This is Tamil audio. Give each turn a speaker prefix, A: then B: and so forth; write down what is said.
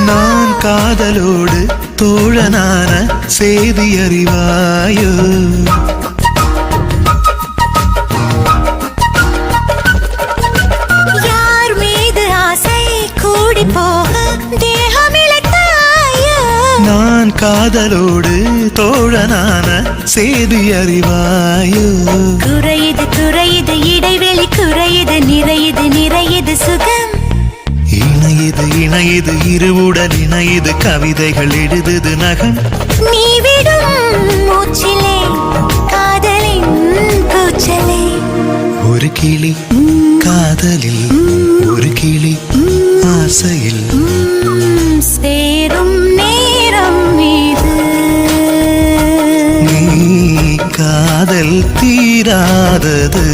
A: நான் காதலோடு தோழனான செய்தி அறிவாயோ
B: யார் மீது ஆசை கூடி போக தேகமிழத்தாயோ
A: நான் காதலோடு தோழனான செய்தி அறிவாயோ
B: குறையுது குறையுது இடைவெளி குறையுது நிறையுது நிறையுது சுகம்
A: இணையுது இணையுது இருவுடல் இணையுது கவிதைகள் எழுதுது நகம்
B: நீ விடும் மூச்சிலே காதலின் கூச்சலே
A: ஒரு கிளி காதலில் ஒரு கிளி ஆசையில்
B: சேரும் நேரம் மீது
A: நீ காதல் தீராதது